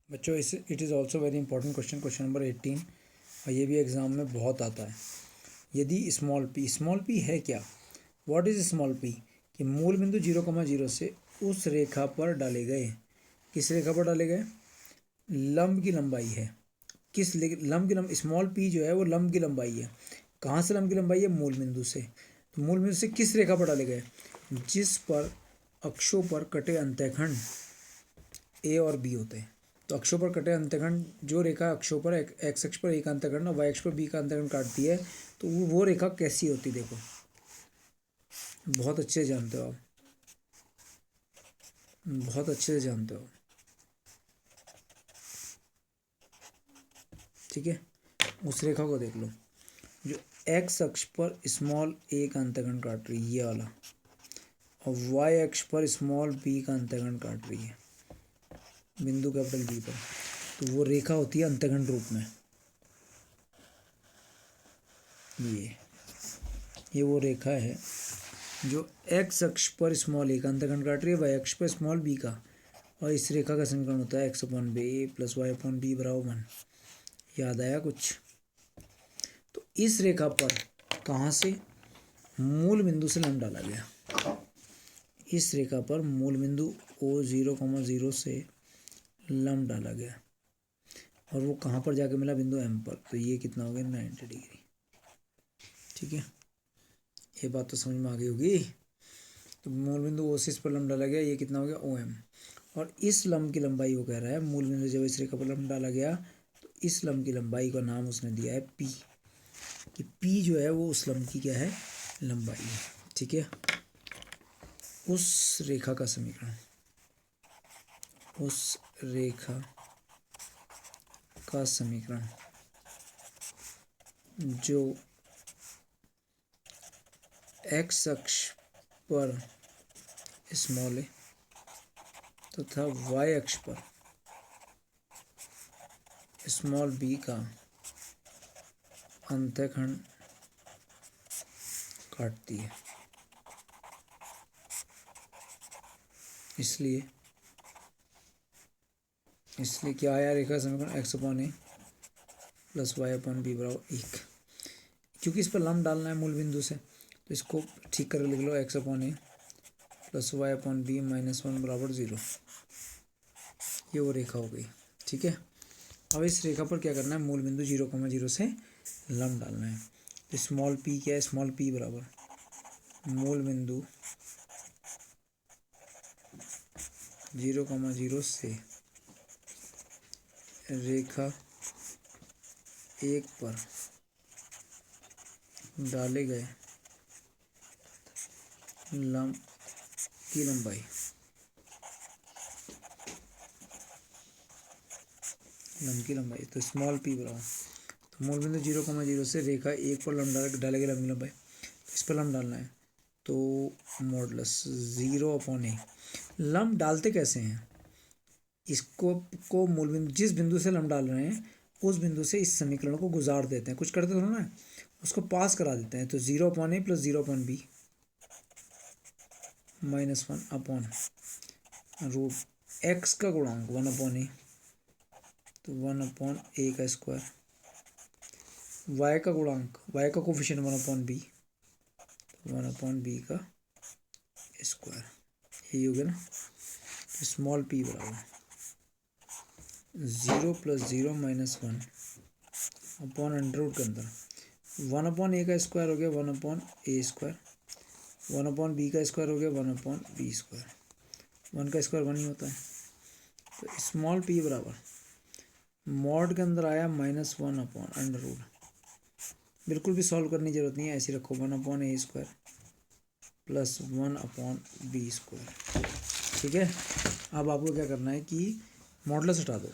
बच्चों it is also very important question, question number 18, और ये भी एग्ज़ाम में बहुत आता है। यदि स्मॉल पी है क्या, व्हाट इज़ स्मॉल पी, कि मूल बिंदु 0,0 से उस रेखा पर डाले गए, किस रेखा पर डाले गए, लंब की लंबाई है। किस लंब की स्मॉल पी जो है वो लंब की लंबाई है। कहाँ से लंब की लंबाई है, मूल बिंदु से। तो मूल बिंदु से किस रेखा पर डाले गए, जिस पर अक्षों पर कटे अंतःखंड ए और बी होते हैं। तो अक्षों पर कटे अंतःखंड, जो रेखा अक्षों पर एक्स अक्ष पर ए का अंतःखंड और वाई अक्ष पर बी का अंतःखंड काटती है, तो वो रेखा कैसी होती है, देखो बहुत अच्छे से जानते हो आप, बहुत अच्छे से जानते हो, ठीक है। उस रेखा को देख लो जो एक्स अक्ष पर स्मॉल ए का अंतःखंड काट रही है, ये वाला, और वाई अक्ष पर स्मॉल बी का अंतःखंड काट रही है, बिंदु कैपिटल बी पर। तो वो रेखा होती है अंतःखंड रूप में। ये वो रेखा है जो एक्स अक्ष पर स्मॉल ए का अंतःखंड काट रही है, वाई अक्ष पर स्मॉल बी का, और इस रेखा का समीकरण होता है X upon B plus Y upon B बराबर 1। याद आया कुछ। तो इस रेखा पर कहाँ से, मूल बिंदु से लंब डाला गया। इस रेखा पर मूल बिंदु ओ 0,0 से लंब डाला गया, और वो कहाँ पर जाके मिला, बिंदु एम पर। तो ये कितना हो गया, 90 डिग्री, ठीक है। ये बात तो समझ में आ गई होगी। तो मूल बिंदु ओ से इस पर लंब डाला गया, ये कितना हो गया, ओ एम, और इस लंब की लंबाई वो कह रहा है, मूल बिंदु जब इस रेखा पर लंब डाला गया तो इस लंब की लंबाई का नाम उसने दिया है पी, कि पी जो है वो उस लंब की क्या है, लंबाई है, ठीक है। उस रेखा का समीकरण, उस रेखा का समीकरण जो एक्स अक्ष पर स्मॉल ए तथा वाई अक्ष पर स्मॉल बी का अंतःखंड काटती है। इसलिए क्या आया रेखा समीकरण, एक्स अपॉन ए प्लस वाई अपॉन बी बराबर 1। क्योंकि इस पर लंब डालना है मूल बिंदु से, तो इसको ठीक कर लिख लो, एक्स अपॉन ए प्लस वाई अपॉन बी -1 बराबर 0। ये वो रेखा हो गई, ठीक है। अब इस रेखा पर क्या करना है, मूल बिंदु 0,0 से लंब डालना है। तो स्मॉल पी क्या है, स्मॉल पी बराबर मूल बिंदु 0,0 से रेखा 1 पर डाले गए लंब की लंबाई, तो स्मॉल पी बराबर, तो मूल बिंदु 0,0 से रेखा 1 पर लंब डाले गए लंब की लंबाई, तो इस पर लंब डालना है। तो मॉडुलस 0/a। लंब डालते कैसे हैं, इसको को मूल बिंदु, जिस बिंदु से लंब डाल रहे हैं उस बिंदु से इस समीकरण को गुजार देते हैं, कुछ करते थोड़ा ना, उसको पास करा देते हैं। तो 0/a प्लस 0/b -1/रूट एक्स का गुणांक 1/a, तो 1/a का स्क्वायर, वाई का गुणांक, वाई का कोफिशिएंट 1/b, तो 1/b का स्क्वायर, यही हो गया ना। तो स्मॉल पी बराबर 0 + 0 - 1 अपॉन अंडर रूट के अंदर 1/a का स्क्वायर हो गया 1/a स्क्वायर, 1/b का स्क्वायर हो गया 1/b स्क्वायर, 1 का स्क्वायर 1 ही होता है। तो स्मॉल पी बराबर मॉड के अंदर आया -1/अंडर रूट। बिल्कुल भी सॉल्व करने की जरूरत नहीं है, ऐसे रखो 1/a square plus 1/b square, ठीक है। अब आपको क्या करना है कि मॉडुलस हटा दो,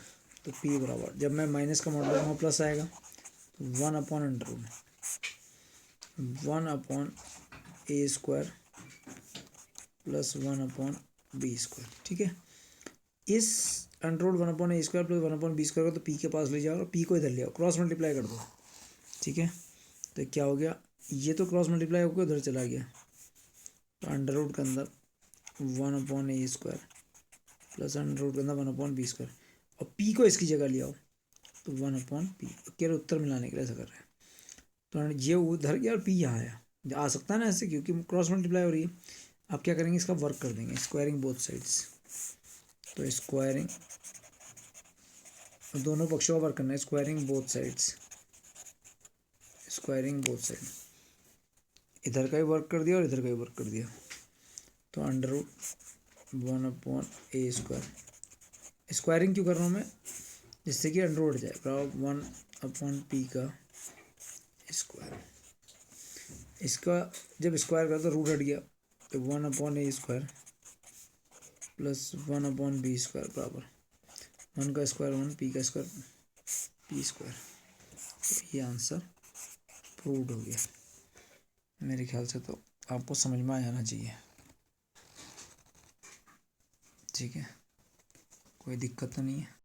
तो p बराबर, जब मैं माइनस का मॉडुलस लूँगा प्लस आएगा, तो 1/√1/a square plus 1/b square, ठीक है। इस under root 1/a square plus 1/b square को तो p के पास ले जाओ और p को इधर ले आओ, क्रॉस मल्टीप्लाई कर दो, ठीक है। तो क्या हो गया, ये तो क्रॉस मल्टीप्लाई होकर उधर चला गया, तो अंडर रूट के अंदर 1/a square plus under root के अंदर 1/b स्क्वायर, और पी को इसकी जगह ले आओ तो 1/p, केवल उत्तर मिलाने के लिए ऐसा कर रहे हैं। तो ये उधर गया और पी यहाँ आया, आ सकता है ना ऐसे, क्योंकि क्रॉस मल्टीप्लाई हो रही है। आप क्या करेंगे, इसका वर्क कर देंगे, स्क्वायरिंग बोथ साइड्स। तो स्क्वायरिंग दोनों पक्षों का वर्क करना है, squaring both sides, squaring both side. इधर का भी वर्क कर दिया और इधर का भी वर्क कर दिया। तो √1/a²। स्क्वायरिंग क्यों कर रहा हूँ मैं, जिससे कि अंडर उठ जाए, बराबर 1/p का स्क्वायर। इसका जब स्क्वायर करता तो रूट हट गया, तो 1/a² प्लस 1/b² बराबर 1 का स्क्वायर 1, p का स्क्वायर p²। तो ये आंसर प्रूव्ड हो गया। मेरे ख्याल से तो आपको समझ में आ जाना चाहिए। ठीक है, कोई दिक्कत तो नहीं है।